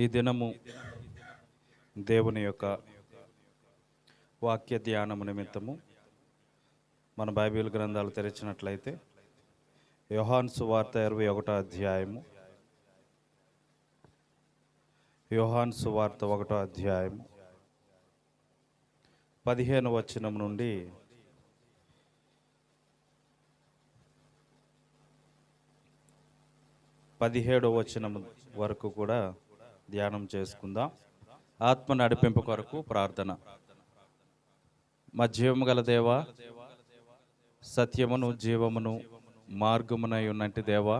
ఈ దినము దేవుని యొక్క వాక్య ధ్యానము నిమిత్తము మన బైబిల్ గ్రంథాలు తెరిచినట్లయితే యోహాను సువార్త 21వ అధ్యాయము, యోహాను సువార్త 1వ అధ్యాయము 15వ వచనం నుండి 17వ వచనం వరకు కూడా ధ్యానం చేసుకుందాం. ఆత్మ నడిపింపు కొరకు ప్రార్థన. మా జీవము గల దేవా, సత్యమును జీవమును మార్గమునై ఉన్నంటి దేవా,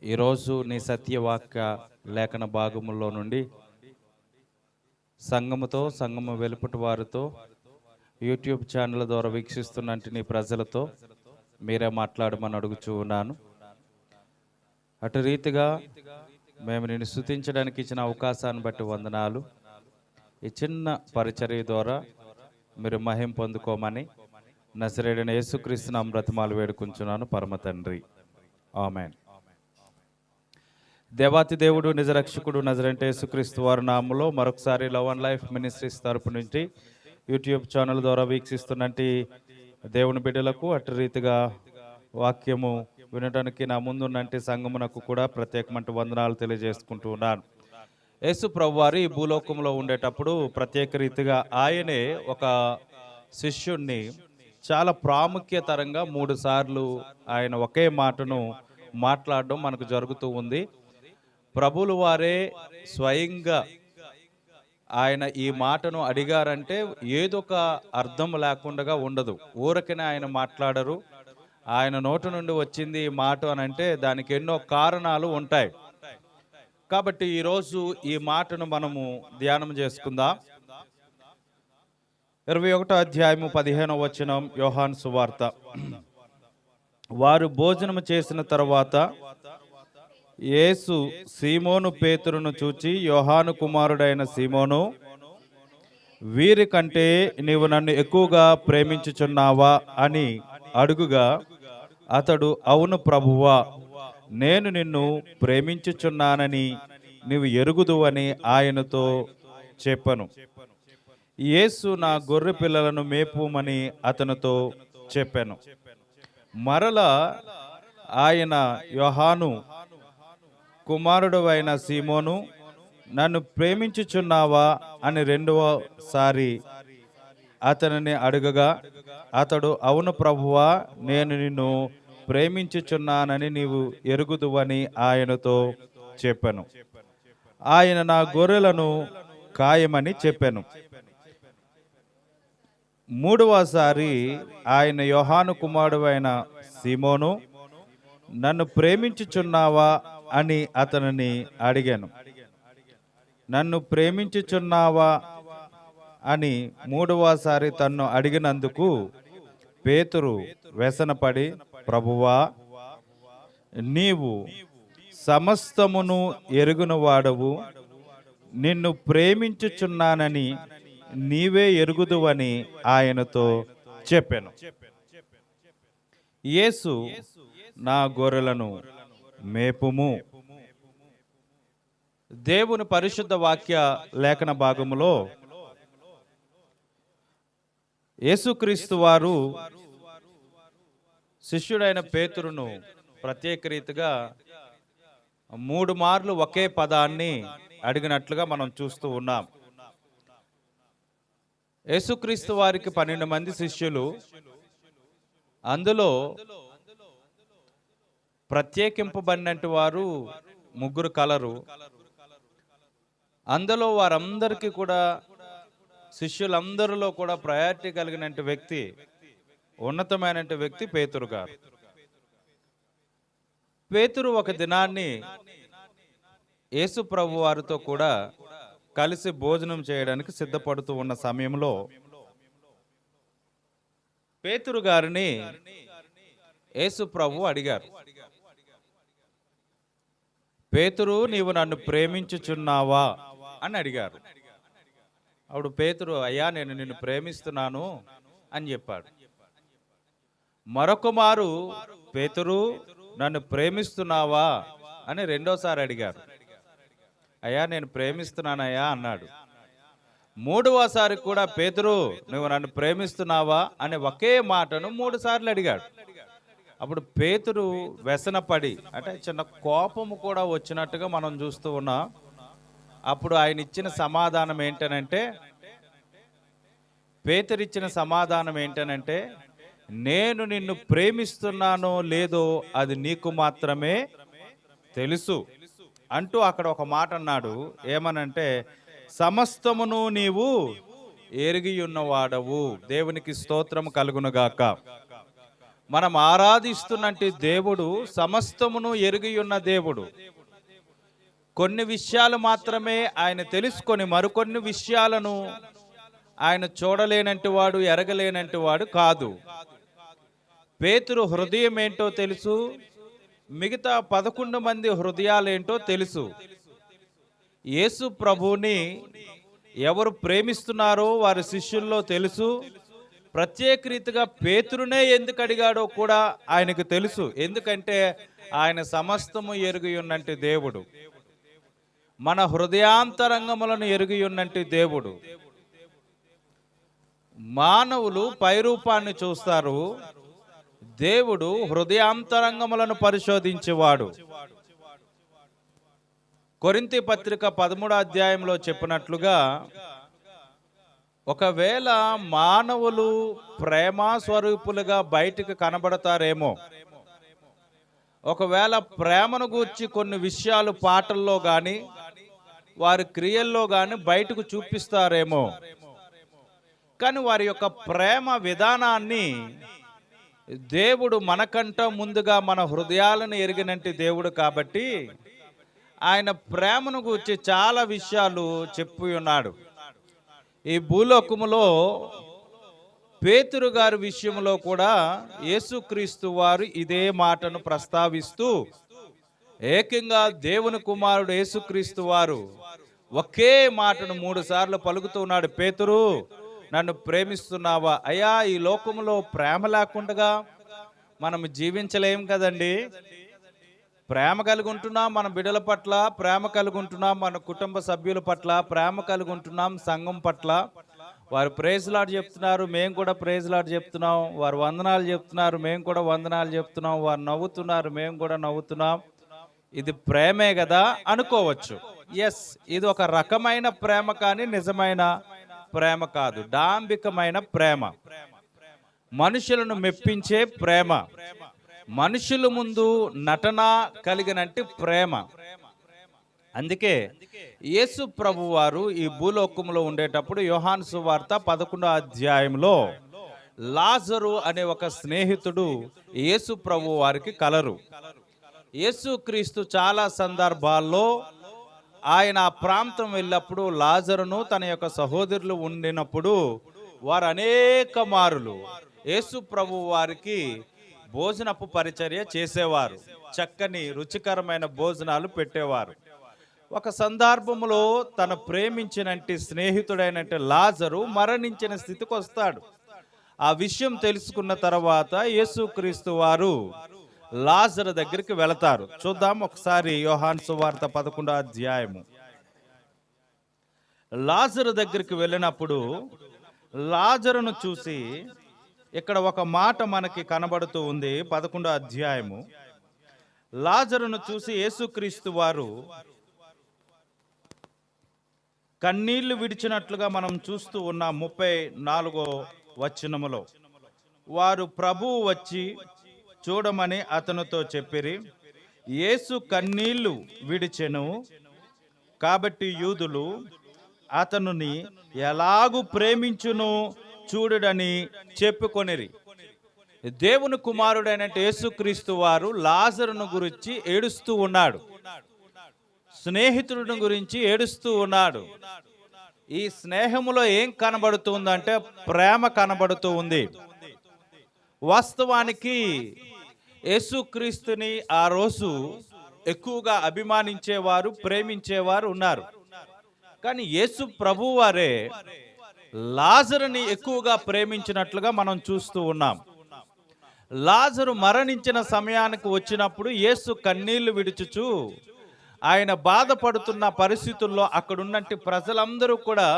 ఈరోజు నీ సత్యవాక్య లేఖన భాగములో నుండి సంఘముతో, సంఘము వెలుపటి వారితో, యూట్యూబ్ ఛానల్ ద్వారా వీక్షిస్తున్నట్టు నీ ప్రజలతో మీరే మాట్లాడమని అడుగుచూ ఉన్నాను. అటు రీతిగా మేము నిన్ను స్తుతించడానికి ఇచ్చిన అవకాశాన్ని బట్టి వందనాలు. ఈ చిన్న పరిచర్య ద్వారా మీరు మహిమ పొందుకోమని నజరేయుడైన యేసుక్రీస్తు నామమున బ్రతిమాలు వేడుకుంటున్నాను పరమ తండ్రి, ఆమేన్. దేవాతి దేవుడు నిజరక్షకుడు నజరేయుడైన యేసుక్రీస్తు వారి నామములో మరొకసారి లవ్ అండ్ లైఫ్ మినిస్ట్రీస్ తరపు నుంచి యూట్యూబ్ ఛానల్ ద్వారా వీక్షిస్తున్నట్టు దేవుని బిడ్డలకు, అటు రీతిగా వాక్యము వినడానికి నా ముందున్నట్టు సంఘమునకు కూడా ప్రత్యేకమైన వందనాలు తెలియజేసుకుంటూ ఉన్నాను. యేసు ప్రభువారు ఈ భూలోకంలో ఉండేటప్పుడు ప్రత్యేక రీతిగా ఆయనే ఒక శిష్యుణ్ణి చాలా ప్రాముఖ్యతరంగా 3 సార్లు ఆయన ఒకే మాటను మాట్లాడడం మనకు జరుగుతూ ఉంది. ప్రభువుల వారే స్వయంగా ఆయన ఈ మాటను అడిగారంటే ఏదొక అర్థం లేకుండా ఉండదు. ఊరకనే ఆయన మాట్లాడరు. ఆయన నోటి నుండి వచ్చింది ఈ మాట అని అంటే దానికి ఎన్నో కారణాలు ఉంటాయి. కాబట్టి ఈరోజు ఈ మాటను మనము ధ్యానం చేసుకుందాం. 21వ అధ్యాయము 15వ వచనం, యోహాను సువార్త. వారు భోజనము చేసిన తరువాత యేసు సీమోను పేతురును చూచి, యోహాను కుమారుడైన సీమోను, వీరి కంటే నీవు నన్ను ఎక్కువగా ప్రేమించుచున్నావా అని అడుగుగా, అతడు, అవును ప్రభువా, నేను నిన్ను ప్రేమించుచున్నానని నీవు ఎరుగుదువని ఆయనతో చెప్పను. యేసు నా గొర్రె పిల్లలను మేపుమని అతనితో చెప్పాను. మరలా ఆయన, యోహాను కుమారుడు అయిన సీమోను, నన్ను ప్రేమించుచున్నావా అని 2వసారి అతనిని అడగగా, అతడు, అవును ప్రభువా, నేను నిన్ను ప్రేమించుచున్నానని నీవు ఎరుగుదువని ఆయనతో చెప్పాను. ఆయన నా గొర్రెలను కాయమని చెప్పాను. 3వసారి ఆయన, యోహాను కుమారుడు అయిన సీమోను, నన్ను ప్రేమించుచున్నావా అని అతనిని అడిగాను. నన్ను ప్రేమించుచున్నావా అని 3వసారి తన్ను అడిగినందుకు పేతురు వ్యసనపడి, ప్రభువా, నీవు సమస్తమును ఎరుగున వాడవు, నిన్ను ప్రేమించుచున్నానని నీవే ఎరుగుదువని ఆయనతో చెప్పాను. యేసు, నా గొర్రెలను మేపుము. దేవుని పరిశుద్ధ వాక్య లేఖన భాగములో యేసుక్రీస్తు వారు శిష్యుడైన పేతురును ప్రత్యేక రీతిగా 3 మార్లు ఒకే పదాన్ని అడిగినట్లుగా మనం చూస్తూ ఉన్నాం. యేసుక్రీస్తు వారికి 12 మంది శిష్యులు, అందులో ప్రత్యేకింపబడినట్టు వారు 3 కలరు. అందులో వారందరికీ కూడా, శిష్యులందరిలో కూడా ప్రయారిటీ కలిగిన వ్యక్తి, ఉన్నతమైన వ్యక్తి పేతురు గారు. పేతురు ఒక దినాన్ని యేసు ప్రభు వారితో కూడా కలిసి భోజనం చేయడానికి సిద్ధపడుతూ ఉన్న సమయంలో పేతురు గారిని యేసు ప్రభు అడిగారు, పేతురు, నీవు నన్ను ప్రేమించుచున్నావా అని అడిగారు. అప్పుడు పేతురు, అయ్యా, నేను నిన్ను ప్రేమిస్తున్నాను అని చెప్పాడు. మరొక మారు, పేతురు, నన్ను ప్రేమిస్తున్నావా అని 2వసారి అడిగారు. అయ్యా నేను ప్రేమిస్తున్నానయ్యా అన్నాడు. మూడవసారి కూడా పేతురు నువ్వు నన్ను ప్రేమిస్తున్నావా అనే ఒకే మాటను 3 సార్లు అడిగాడు. అప్పుడు పేతురు వ్యసనపడి అంటే చిన్న కోపము కూడా వచ్చినట్టుగా మనం చూస్తూ ఉన్నాం. అప్పుడు ఆయన ఇచ్చిన సమాధానం ఏంటనంటే, పేతురిచ్చిన సమాధానం ఏంటనంటే, నేను నిన్ను ప్రేమిస్తున్నానో లేదో అది నీకు మాత్రమే తెలుసు అంటూ అక్కడ ఒక మాట అన్నాడు. ఏమనంటే, సమస్తమును నీవు ఎరిగి ఉన్నవాడవు. దేవునికి స్తోత్రం కలుగునుగాక. మనం ఆరాధిస్తున్నట్టు దేవుడు సమస్తమును ఎరిగి ఉన్న దేవుడు. కొన్ని విషయాలు మాత్రమే ఆయన తెలుసుకొని మరికొన్ని విషయాలను ఆయన చూడలేనంటి వాడు, ఎరగలేనంటి వాడు కాదు. పేతురు హృదయం ఏంటో తెలుసు, మిగతా 11 మంది హృదయాలేంటో తెలుసు. యేసు ప్రభువుని ఎవరు ప్రేమిస్తున్నారో వారి శిష్యుల్లో తెలుసు. ప్రత్యేక రీతిగా పేతురునే ఎందుకు అడిగాడో కూడా ఆయనకు తెలుసు. ఎందుకంటే ఆయన సమస్తము ఎరిగి ఉన్నంటి దేవుడు, మన హృదయాంతరంగములను ఎరిగి ఉన్నంటి దేవుడు. మానవులు పైరూపాన్ని చూస్తారు, దేవుడు హృదయాంతరంగములను పరిశోధించేవాడు. కొరింథీ పత్రిక 13వ అధ్యాయంలో చెప్పినట్లుగా, ఒకవేళ మానవులు ప్రేమ స్వరూపులుగా బయటికి కనబడతారేమో, ఒకవేళ ప్రేమను గూర్చి కొన్ని విషయాలు పాటల్లో కానీ వారి క్రియల్లో కానీ బయటకు చూపిస్తారేమో, కానీ వారి యొక్క ప్రేమ విధానాన్ని దేవుడు మనకంట ముందుగా మన హృదయాలను ఎరిగినట్టు దేవుడు కాబట్టి ఆయన ప్రేమను గూర్చి చాలా విషయాలు చెప్పి ఉన్నాడు. ఈ భూలోకములో పేతురు గారి విషయంలో కూడా యేసుక్రీస్తు వారు ఇదే మాటను ప్రస్తావిస్తూ, ఏకంగా దేవుని కుమారుడు యేసుక్రీస్తు వారు ఒకే మాటను 3 సార్లు పలుకుతూ ఉన్నాడు. పేతురు నన్ను ప్రేమిస్తున్నావా? అయ్యా, ఈ లోకములో ప్రేమ లేకుండా మనం జీవించలేం కదండి. ప్రేమ కలిగి ఉంటున్నాం మన బిడ్డల పట్ల, ప్రేమ కలిగి ఉంటున్నాం మన కుటుంబ సభ్యుల పట్ల, ప్రేమ కలిగి ఉంటున్నాం సంఘం పట్ల. వారు ప్రైజ్ లార్డ్ చెప్తున్నారు, మేము కూడా ప్రైజ్ లార్డ్ చెప్తున్నాం. వారు వందనాలు చెప్తున్నారు, మేము కూడా వందనాలు చెప్తున్నాం. వారు నవ్వుతున్నారు, మేము కూడా నవ్వుతున్నాం. ఇది ప్రేమే కదా అనుకోవచ్చు. ఎస్, ఇది ఒక రకమైన ప్రేమ కానీ నిజమైన ప్రేమ కాదు. డాంబికమైన ప్రేమ, మనుషులను మెప్పించే ప్రేమ, మనుషుల ముందు నటన కలిగినట్టు ప్రేమ. అందుకే యేసు ప్రభు వారు ఈ భూలోకంలో ఉండేటప్పుడు యోహాను సువార్త 11వ అధ్యాయంలో లాజరు అనే ఒక స్నేహితుడు యేసు ప్రభు వారికి కలరు. యేసుక్రీస్తు చాలా సందర్భాల్లో ఆయన ఆ ప్రాంతం వెళ్ళినప్పుడు లాజరును తన యొక్క సహోదరులు ఉండినప్పుడు వారు అనేక మారులు యేసు ప్రభు వారికి భోజనపు పరిచర్య చేసేవారు, చక్కని రుచికరమైన భోజనాలు పెట్టేవారు. ఒక సందర్భంలో తన ప్రేమించినట్టి స్నేహితుడైనట్టు లాజరు మరణించిన స్థితికి వస్తాడు. ఆ విషయం తెలుసుకున్న తర్వాత యేసుక్రీస్తు వారు లాజరు దగ్గరికి వెళతారు. చూద్దాం ఒకసారి యోహాను సువార్త 11వ అధ్యాయము. లాజరు దగ్గరికి వెళ్ళినప్పుడు లాజరును చూసి, ఇక్కడ ఒక మాట మనకి కనబడుతూ ఉంది. 11వ అధ్యాయము. లాజరును చూసి యేసుక్రీస్తు వారు కన్నీళ్లు విడిచినట్లుగా మనం చూస్తూ ఉన్నాం. 34వ వచనములో, వారు ప్రభువు వచ్చి చూడమని అతనితో చెప్పిరి. యేసు కన్నీళ్లు విడిచెను కాబట్టి యూదులు అతనుని ఎలాగు ప్రేమించును చూడుడని చెప్పుకొనిరి. దేవుని కుమారుడైన యేసుక్రీస్తు వారు లాజరును గురించి ఏడుస్తూ ఉన్నాడు, స్నేహితుడిని గురించి ఏడుస్తూ ఉన్నాడు. ఈ స్నేహములో ఏం కనబడుతుందంటే ప్రేమ కనబడుతూ ఉంది. వాస్తవానికి యేసుక్రీస్తుని ఆ రోజు ఎక్కువగా అభిమానించేవారు, ప్రేమించేవారు ఉన్నారు. కానీ యేసు ప్రభువారే లాజరుని ఎక్కువగా ప్రేమించినట్లుగా మనం చూస్తూ ఉన్నాం. లాజరు మరణించిన సమయానికి వచ్చినప్పుడు యేసు కన్నీళ్లు విడుచుచు ఆయన బాధపడుతున్న పరిస్థితుల్లో అక్కడున్నట్టు ప్రజలందరూ కూడా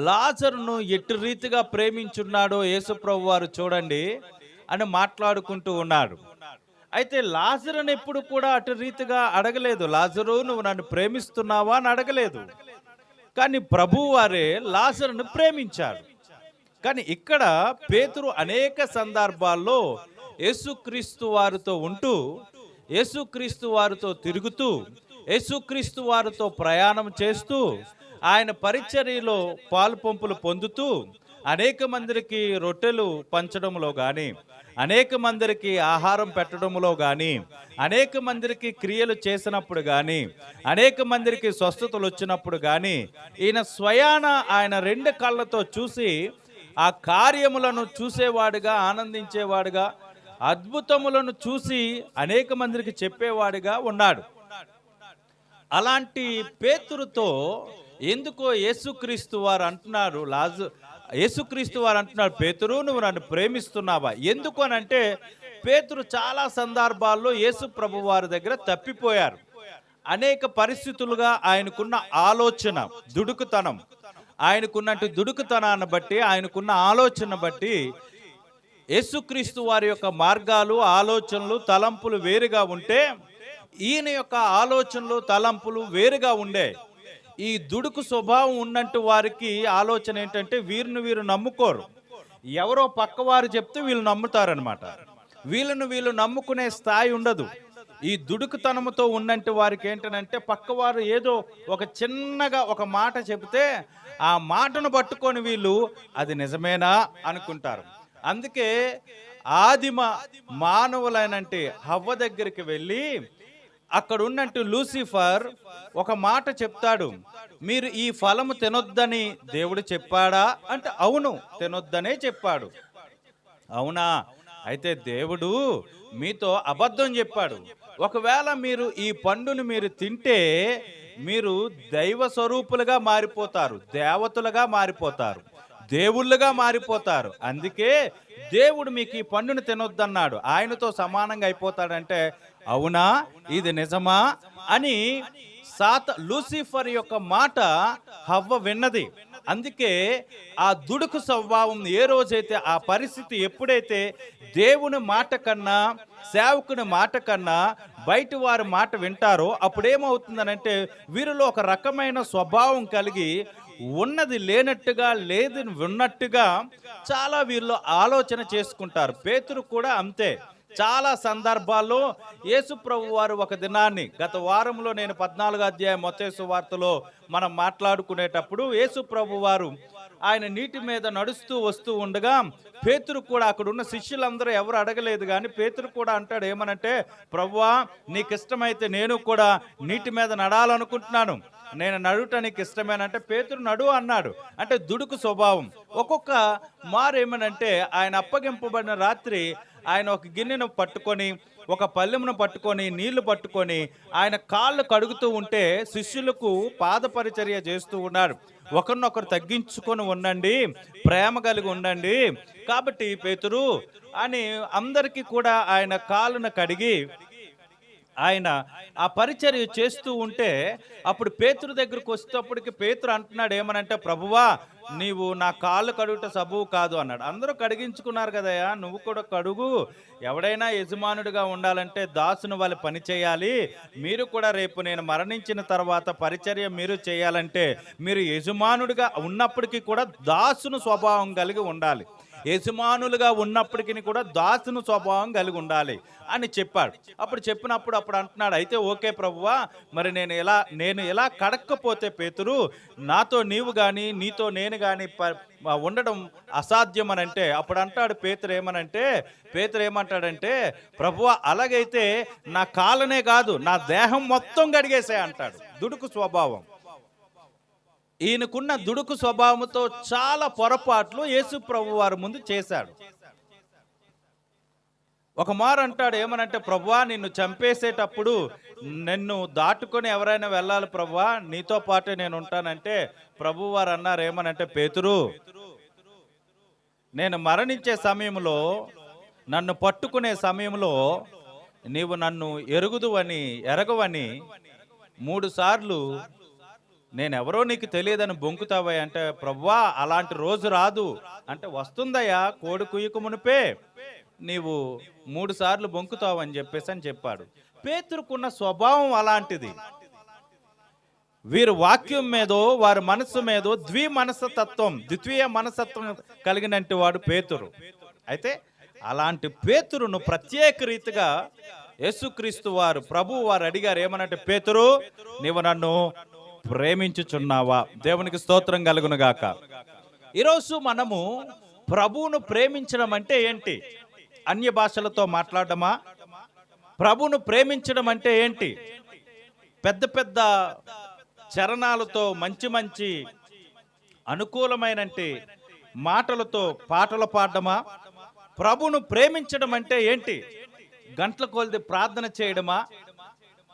లాజరును ఎట్టి రీతిగా ప్రేమించున్నాడో యేసుప్రభు వారు చూడండి అని మాట్లాడుకుంటూ ఉన్నాడు. అయితే లాజరుని ఎప్పుడు కూడా అటు రీతిగా అడగలేదు. లాజరు, నువ్వు నన్ను ప్రేమిస్తున్నావా అని అడగలేదు. కానీ ప్రభువు వారే లాజరును ప్రేమించాడు. కానీ ఇక్కడ పేతురు అనేక సందర్భాల్లో యేసుక్రీస్తు వారితో ఉంటూ, యేసుక్రీస్తు వారితో తిరుగుతూ, యేసుక్రీస్తు వారితో ప్రయాణం చేస్తూ, ఆయన పరిచర్యలో పాలు పంపులు పొందుతూ అనేక మందికి రొట్టెలు పంచడంలో కానీ, అనేక మందికి ఆహారం పెట్టడంలో కానీ, అనేక మందికి క్రియలు చేసినప్పుడు కానీ, అనేక మందికి స్వస్థతలు వచ్చినప్పుడు కానీ, ఈయన స్వయాన ఆయన రెండు కళ్ళతో చూసి ఆ కార్యములను చూసేవాడుగా, ఆనందించేవాడుగా, అద్భుతములను చూసి అనేక మందికి చెప్పేవాడిగా ఉన్నాడు. అలాంటి పేతురుతో ఎందుకో యేసుక్రీస్తు వారు అంటున్నారు, యేసుక్రీస్తు వారు అంటున్నారు, పేతురు, నువ్వు నన్ను ప్రేమిస్తున్నావా? ఎందుకు అని అంటే, పేతురు చాలా సందర్భాల్లో యేసు ప్రభు వారి దగ్గర తప్పిపోయారు. అనేక పరిస్థితులుగా ఆయనకున్న ఆలోచన, దుడుకుతనం, ఆయనకున్నట్టు దుడుకుతనాన్ని బట్టి, ఆయనకున్న ఆలోచన బట్టి యేసుక్రీస్తు వారి యొక్క మార్గాలు, ఆలోచనలు, తలంపులు వేరుగా ఉంటే, ఈయన యొక్క ఆలోచనలు, తలంపులు వేరుగా ఉండే. ఈ దుడుకు స్వభావం ఉన్నట్టు వారికి ఆలోచన ఏంటంటే, వీరు నమ్ముకోరు. ఎవరో పక్కవారు చెప్తే వీళ్ళు నమ్ముతారనమాట. వీళ్ళు నమ్ముకునే స్థాయి ఉండదు. ఈ దుడుకుతనముతో ఉన్నట్టు వారికి ఏంటంటే, పక్కవారు ఏదో ఒక చిన్నగా ఒక మాట చెబితే ఆ మాటను పట్టుకొని వీళ్ళు అది నిజమేనా అనుకుంటారు. అందుకే ఆదిమ మానవులైనంటే హవ్వ దగ్గరికి వెళ్ళి అక్కడ ఉన్నట్టు లూసిఫర్ ఒక మాట చెప్తాడు, మీరు ఈ ఫలము తినొద్దని దేవుడు చెప్పాడా అంటే, అవును తినొద్దనే చెప్పాడు. అవునా, అయితే దేవుడు మీతో అబద్ధం చెప్పాడు. ఒకవేళ మీరు ఈ పండుని మీరు తింటే మీరు దైవ స్వరూపులుగా మారిపోతారు, దేవతలుగా మారిపోతారు, దేవుళ్ళుగా మారిపోతారు. అందుకే దేవుడు మీకు ఈ పండుని తినొద్దన్నాడు. ఆయనతో సమానంగా అయిపోతాడంటే, అవునా, ఇది నిజమా అని లూసిఫర్ యొక్క మాట హవ్వ విన్నది. అందుకే ఆ దుడుకు స్వభావం ఏ రోజైతే, ఆ పరిస్థితి ఎప్పుడైతే దేవుని మాట కన్నా, సేవకుని మాట కన్నా బయట వారి మాట వింటారో, అప్పుడేమవుతుందనంటే వీరిలో ఒక రకమైన స్వభావం కలిగి ఉన్నది లేనట్టుగా, లేదు ఉన్నట్టుగా చాలా వీళ్ళు ఆలోచన చేసుకుంటారు. పేతురు కూడా అంతే. చాలా సందర్భాల్లో యేసు ప్రభు వారు ఒక దినాన్ని, గత వారంలో నేను 14వ అధ్యాయం మత్తయి సువార్తలో మనం మాట్లాడుకునేటప్పుడు, యేసు ప్రభు వారు ఆయన నీటి మీద నడుస్తూ వస్తూ ఉండగా పేతురు కూడా, అక్కడ ఉన్న శిష్యులందరూ ఎవరు అడగలేదు కానీ పేతురు కూడా అంటాడు, ఏమనంటే, ప్రభువా నీకు ఇష్టమైతే నేను కూడా నీటి మీద నడాలనుకుంటున్నాను, నేను నడుటానికి ఇష్టమేనంటే, పేతురు నడు అన్నాడు. అంటే దుడుకు స్వభావం. ఒక్కొక్క మారేమనంటే, ఆయన అప్పగింపబడిన రాత్రి ఆయన ఒక గిన్నెను పట్టుకొని, ఒక పల్లెమును పట్టుకొని, నీళ్లు పట్టుకొని ఆయన కాళ్ళు కడుగుతూ ఉంటే శిష్యులకు పాద పరిచర్య చేస్తూ ఉన్నాడు. ఒకరినొకరు తగ్గించుకొని ఉండండి, ప్రేమ కలిగి ఉండండి. కాబట్టి పేతురు అని అందరికీ కూడా ఆయన కాళ్ళను కడిగి ఆయన ఆ పరిచర్య చేస్తూ ఉంటే, అప్పుడు పేతురు దగ్గరకు వచ్చేటప్పటికి పేతురు అంటున్నాడు, ఏమనంటే, ప్రభువా నీవు నా కాళ్ళు కడుగుట సబువు కాదు అన్నాడు. అందరూ కడిగించుకున్నారు కదయ్యా, నువ్వు కూడా కడుగు. ఎవడైనా యజమానుడిగా ఉండాలంటే దాసుని వాళ్ళు పని చేయాలి. మీరు కూడా రేపు నేను మరణించిన తర్వాత పరిచర్య మీరు చేయాలంటే మీరు యజమానుడిగా ఉన్నప్పటికీ కూడా దాసుని స్వభావం కలిగి ఉండాలి. యజమానులుగా ఉన్నప్పటికీ కూడా దాసుని స్వభావం కలిగి ఉండాలి అని చెప్పాడు. అప్పుడు చెప్పినప్పుడు అప్పుడు అంటున్నాడు, అయితే ఓకే ప్రభువా, మరి నేను ఎలా కడక్కపోతే పేతురు, నాతో నీవు కానీ నీతో నేను కానీ ఉండడం అసాధ్యం అని అంటే, అప్పుడు అంటాడు పేతురు ఏమంటాడంటే, ప్రభువా అలాగైతే నా కాళ్ళనే కాదు నా దేహం మొత్తం గడిగేసే అంటాడు. దుడుకు స్వభావం. ఈయనకున్న దుడుకు స్వభావంతో చాలా పొరపాట్లు యేసు ప్రభు వారి ముందు చేశాడు. ఒక మారు అంటాడు, ఏమనంటే, ప్రభువా నిన్ను చంపేసేటప్పుడు నిన్ను దాటుకొని ఎవరైనా వెళ్ళాలి ప్రభువా, నీతో పాటే నేను ఉంటానంటే ప్రభు వారు అన్నారు, ఏమనంటే, పేతురు నేను మరణించే సమయంలో, నన్ను పట్టుకునే సమయంలో నీవు నన్ను ఎరగవని 3 సార్లు నేనెవరో నీకు తెలియదని బొంకుతావా అంటే, ప్రభువా అలాంటి రోజు రాదు అంటే, వస్తుందయ్యా కోడి కుయ్యక మునిపే నీవు 3 సార్లు బొంకుతావు అని చెప్పాడు. పేతురుకున్న స్వభావం అలాంటిది. వీరు వాక్యం మీదో వారి మనస్సు మీదో ద్వితీయ మనస్తత్వం కలిగినట్టు వాడు పేతురు. అయితే అలాంటి పేతురును ప్రత్యేక రీతిగా యేసుక్రీస్తు వారు ప్రభువు వారు అడిగారు. ఏమనంటే, పేతురు నీవు నన్ను ప్రేమించుచున్నావా? దేవునికి స్తోత్రం కలుగును గాక. ఈరోజు మనము ప్రభువును ప్రేమించడం అంటే ఏంటి? అన్య భాషలతో మాట్లాడమా? ప్రభువును ప్రేమించడం అంటే ఏంటి? పెద్ద పెద్ద చరణాలతో మంచి అనుకూలమైన మాటలతో పాటలు పాడడమా? ప్రభువును ప్రేమించడం అంటే ఏంటి? గంటల కొలది ప్రార్థన చేయడమా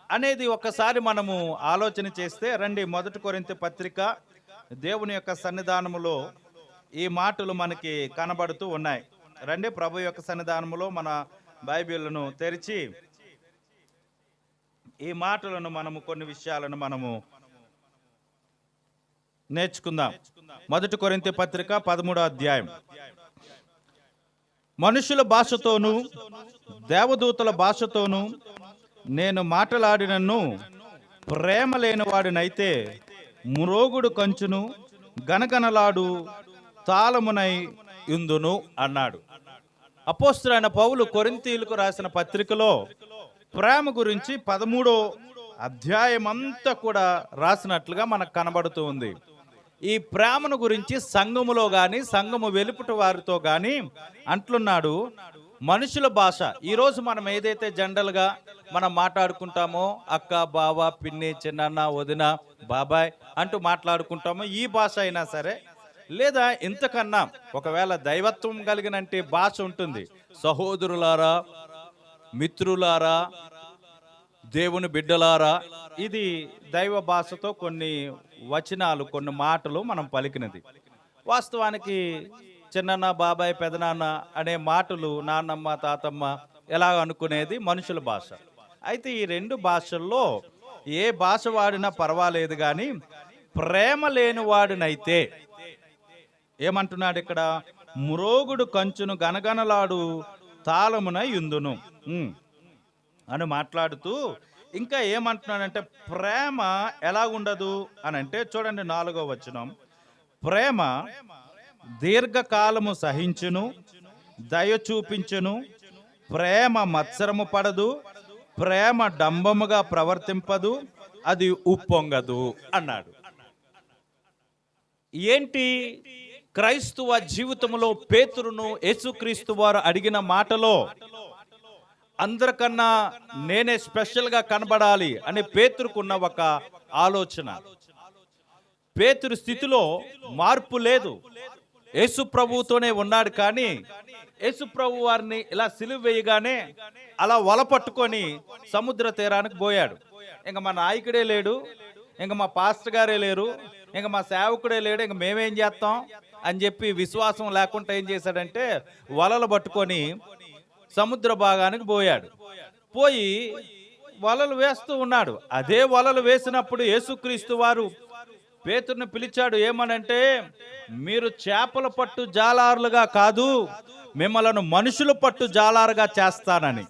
అనేది ఒకసారి మనము ఆలోచన చేస్తే రండి. 1 కొరింథీ పత్రిక దేవుని యొక్క సన్నిధానములో ఈ మాటలు మనకి కనబడుతూ ఉన్నాయి. రండి, ప్రభు యొక్క సన్నిధానములో మన బైబిల్ను తెరిచి ఈ మాటలను మనము కొన్ని విషయాలను మనము నేర్చుకుందాం. 1 కొరింథీ పత్రిక 13వ అధ్యాయం. మనుషుల భాషతోనూ దేవదూతల భాషతోనూ నేను మాట్లాడినను ప్రేమ లేనివాడినైతే మ్రోగుడు కంచును గనగనలాడు తాళమునై యుందును అన్నాడు. అపోస్తలుడైన పౌలు కొరింథీయులకు రాసిన పత్రికలో ప్రేమ గురించి 13వ అధ్యాయం అంతా కూడా రాసినట్లుగా మనకు కనబడుతూ ఉంది. ఈ ప్రేమను గురించి సంఘములో గాని సంఘము వెలుపుట వారితో గాని అంటున్నాడు. మనుషుల భాష, ఈరోజు మనం ఏదైతే జనరల్గా మనం మాట్లాడుకుంటామో అక్క, బావ, పిన్ని, చిన్నన్న, వదిన, బాబాయ్ అంటూ మాట్లాడుకుంటామో ఈ భాష అయినా సరే, లేదా ఇంతకన్నా ఒకవేళ దైవత్వం కలిగినంటే భాష ఉంటుంది. సహోదరులారా, మిత్రులారా, దేవుని బిడ్డలారా, ఇది దైవ భాషతో కొన్ని వచనాలు, కొన్ని మాటలు మనం పలికినది. వాస్తవానికి చిన్నన్న, బాబాయ్, పెదనాన్న అనే మాటలు నాన్నమ్మ, తాతమ్మ ఎలా అనుకునేది మనుషుల భాష. అయితే ఈ 2 భాషల్లో ఏ భాష వాడినా పర్వాలేదు, కానీ ప్రేమ లేని వాడినైతే ఏమంటున్నాడు ఇక్కడ? మ్రోగుడు కంచును గనగనలాడు తాళమున యుందును అని మాట్లాడుతూ ఇంకా ఏమంటున్నాడంటే, ప్రేమ ఎలా ఉండదు అని అంటే చూడండి 4వ వచనం. ప్రేమ దీర్ఘకాలము సహించును, దయ చూపించును, ప్రేమ మత్సరము పడదు, ప్రేమ డంబముగా ప్రవర్తింపదు, అది ఉప్పొంగదు అన్నాడు. ఏంటి క్రైస్తవ జీవితంలో పేతురును యేసుక్రీస్తు వారు అడిగిన మాటలో అందరికన్నా నేనే స్పెషల్గా కనబడాలి అని పేతురుకున్న ఒక ఆలోచన. పేతురు స్థితిలో మార్పు లేదు. యేసు ప్రభువుతోనే ఉన్నాడు, కానీ యేసు ప్రభు వారిని ఇలా సిలువ వేయగానే అలా వల పట్టుకొని సముద్ర తీరానికి పోయాడు. ఇంకా మా నాయకుడే లేడు, ఇంకా మా పాస్టర్ గారే లేరు, ఇంకా మా సేవకుడే లేడు, ఇంకా మేమేం చేస్తాం అని చెప్పి విశ్వాసం లేకుండా ఏం చేశాడంటే వలలు పట్టుకొని సముద్ర భాగానికి పోయాడు. పోయి వలలు వేస్తూ ఉన్నాడు. అదే వలలు వేసినప్పుడు యేసుక్రీస్తు వారు పేతురుని పిలిచాడు. ఏమనంటే, మీరు చేపల పట్టు జాలారులుగా కాదు, మిమ్మలను మనుషులు పట్టు జాలారుగా చేస్తానని.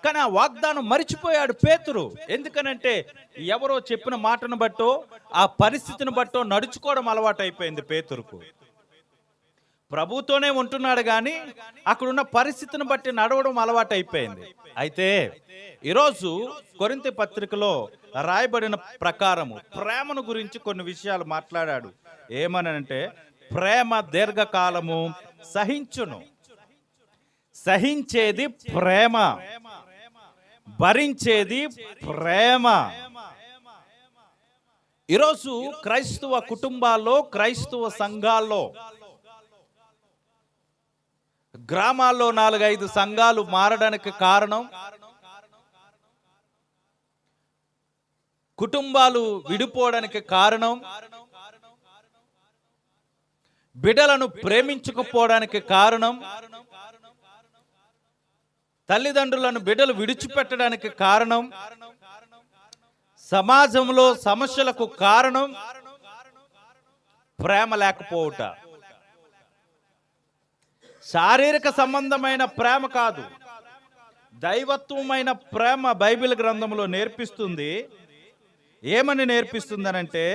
కానీ ఆ వాగ్దానం మరిచిపోయాడు పేతురు. ఎందుకనంటే ఎవరో చెప్పిన మాటను బట్టో ఆ పరిస్థితిని బట్టో నడుచుకోవడం అలవాటు అయిపోయింది పేతురుకు. ప్రభుతోనే ఉంటున్నాడు, కానీ అక్కడున్న పరిస్థితిని బట్టి నడవడం అలవాటు అయిపోయింది. అయితే ఈరోజు కొరింథీ పత్రికలో రాయబడిన ప్రకారము ప్రేమను గురించి కొన్ని విషయాలు మాట్లాడాడు. ఏమనంటే, ప్రేమ దీర్ఘకాలము సహించును. సహించేది ప్రేమ, భరించేది ప్రేమ. ఈరోజు క్రైస్తవ కుటుంబాల్లో, క్రైస్తవ సంఘాల్లో, గ్రామాల్లో 4-5 సంఘాలు మారడానికి కారణం, కుటుంబాలు విడిపోవడానికి కారణం, బిడ్డలను ప్రేమించకపోవడానికి కారణం, తల్లిదండ్రులను బిడ్డలు విడిచిపెట్టడానికి కారణం, సమాజంలో సమస్యలకు కారణం ప్రేమ లేకపోవుట. శారీరక సంబంధమైన ప్రేమ కాదు, దైవత్వమైన ప్రేమ బైబిల్ గ్రంథంలో నేర్పిస్తుంది. ఏమని నేర్పిస్తుందనంటే,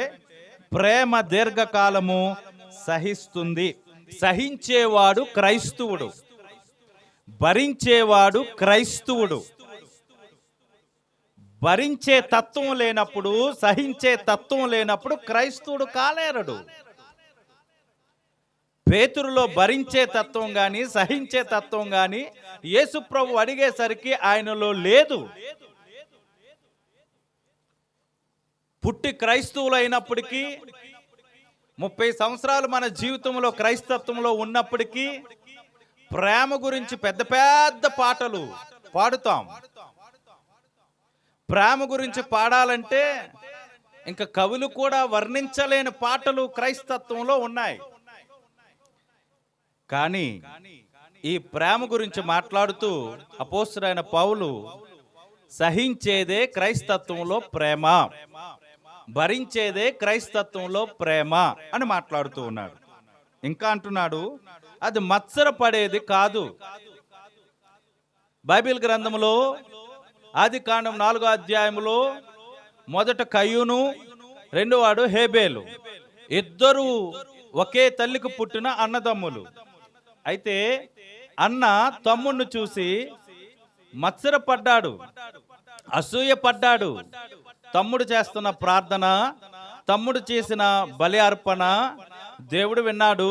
ప్రేమ దీర్ఘకాలము సహిస్తుంది. సహించేవాడు క్రైస్తవుడు, భరించేవాడు క్రైస్తవుడు. భరించే తత్వం లేనప్పుడు, సహించే తత్వం లేనప్పుడు క్రైస్తవుడు కాలేరడు. పేతురులో భరించే తత్వం కానీ, సహించే తత్వం కానీ యేసుప్రభు అడిగేసరికి ఆయనలో లేదు. పుట్టి క్రైస్తవులు అయినప్పటికీ, 30 సంవత్సరాలు మన జీవితంలో క్రైస్తత్వంలో ఉన్నప్పటికీ ప్రేమ గురించి పెద్ద పెద్ద పాటలు పాడుతాం. ప్రేమ గురించి పాడాలంటే ఇంకా కవులు కూడా వర్ణించలేని పాటలు క్రైస్తత్వంలో ఉన్నాయి. కానీ ఈ ప్రేమ గురించి మాట్లాడుతూ అపోస్తలుడైన పౌలు సహించేదే క్రైస్తత్వంలో ప్రేమ, భరించేదే క్రైస్తత్వంలో ప్రేమ అని మాట్లాడుతూ ఉన్నాడు. ఇంకా అంటున్నాడు, అది మత్సరపడేది కాదు. బైబిల్ గ్రంథంలో ఆదికాండం 4వ అధ్యాయంలో మొదట కయ్యూను, రెండోవాడు హేబేలు, ఇద్దరు ఒకే తల్లికి పుట్టిన అన్నదమ్ములు. అయితే అన్న తమ్ముడిని చూసి మత్సరపడ్డాడు, అసూయపడ్డాడు. తమ్ముడు చేస్తున్న ప్రార్థన, తమ్ముడు చేసిన బలి అర్పణ దేవుడు విన్నాడు.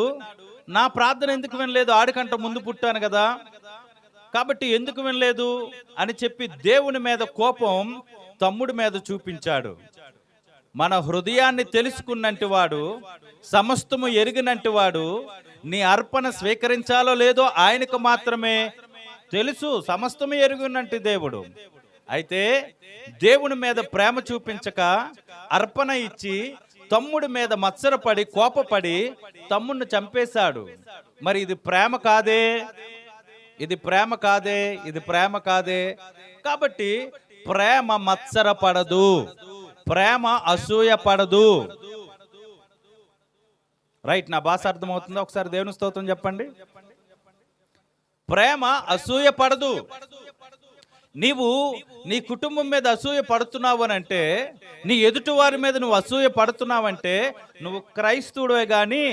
నా ప్రార్థన ఎందుకు వినలేదు? ఆడికంట ముందు పుట్టాను కదా, కాబట్టి ఎందుకు వినలేదు అని చెప్పి దేవుని మీద కోపం తమ్ముడి మీద చూపించాడు. మన హృదయాన్ని తెలుసుకున్నట్టు వాడు, సమస్తము ఎరిగినట్టు వాడు, నీ అర్పణ స్వీకరించాలో లేదో ఆయనకు మాత్రమే తెలుసు. సమస్తము ఎరుగున్నట్టు దేవుడు. అయితే దేవుని మీద ప్రేమ చూపించక అర్పణ ఇచ్చి తమ్ముడి మీద మత్సరపడి కోపపడి తమ్ముడిని చంపేశాడు. మరి ఇది ప్రేమ కాదే, ఇది ప్రేమ కాదే, ఇది ప్రేమ కాదే. కాబట్టి ప్రేమ మత్సరపడదు, ప్రేమ అసూయ పడదు. రైట్? నా భాష అర్థమవుతుందా? ఒకసారి దేవుని స్తోత్రం చెప్పండి. ప్రేమ అసూయ పడదు. నీవు నీ కుటుంబం మీద అసూయ పడుతున్నావు అని అంటే, నీ ఎదుటి వారి మీద నువ్వు అసూయ పడుతున్నావంటే నువ్వు క్రైస్తవుడే గాని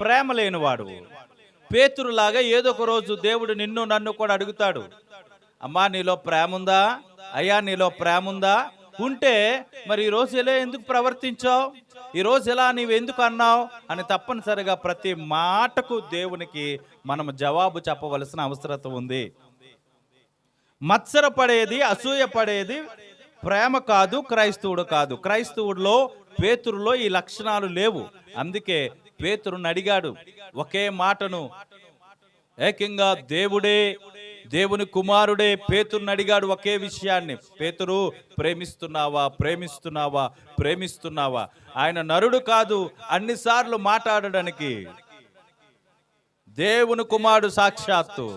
ప్రేమ లేనివాడు. పేతురులాగా ఏదో ఒక రోజు దేవుడు నిన్ను నన్ను కూడా అడుగుతాడు, అమ్మా నీలో ప్రేమ ఉందా? అయ్యా నీలో ప్రేమ ఉందా? ఉంటే మరి ఈరోజు ఇలా ఎందుకు ప్రవర్తించావు, ఈరోజు ఇలా నీవు ఎందుకు అన్నావు అని తప్పనిసరిగా ప్రతి మాటకు దేవునికి మనం జవాబు చెప్పవలసిన అవసరం ఉంది. మత్సరపడేది, అసూయపడేది ప్రేమ కాదు, క్రైస్తవుడు కాదు. క్రైస్తవుడిలో, పేతురులో ఈ లక్షణాలు లేవు. అందుకే పేతురుని అడిగాడు ఒకే మాటను. ఏకంగా దేవుడే, దేవుని కుమారుడే పేతురుని అడిగాడు ఒకే విషయాన్ని, పేతురు ప్రేమిస్తున్నావా, ప్రేమిస్తున్నావా, ప్రేమిస్తున్నావా? ఆయన నరుడు కాదు అన్నిసార్లు మాట్లాడడానికి. దేవుని కుమారుడు సాక్షాత్తు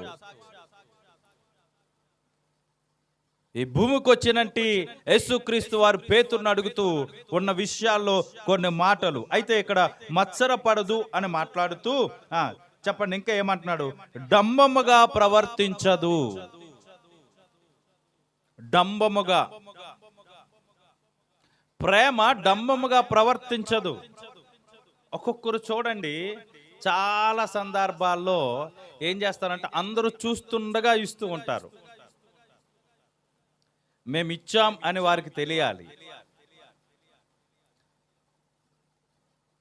ఈ భూమికి వచ్చినట్టు యేసుక్రీస్తు వారు పేతురుని అడుగుతూ ఉన్న విషయాల్లో కొన్ని మాటలు. అయితే ఇక్కడ మత్సరపడదు అని మాట్లాడుతూ చెప్పండి, ఇంకా ఏమంటున్నాడు? డంబముగా ప్రవర్తించదు. డంబముగా, ప్రేమ డంబముగా ప్రవర్తించదు. ఒక్కొక్కరు చూడండి, చాలా సందర్భాల్లో ఏం చేస్తారంటే అందరూ చూస్తుండగా ఇస్తూ ఉంటారు. మేము ఇచ్చాం అని వారికి తెలియాలి,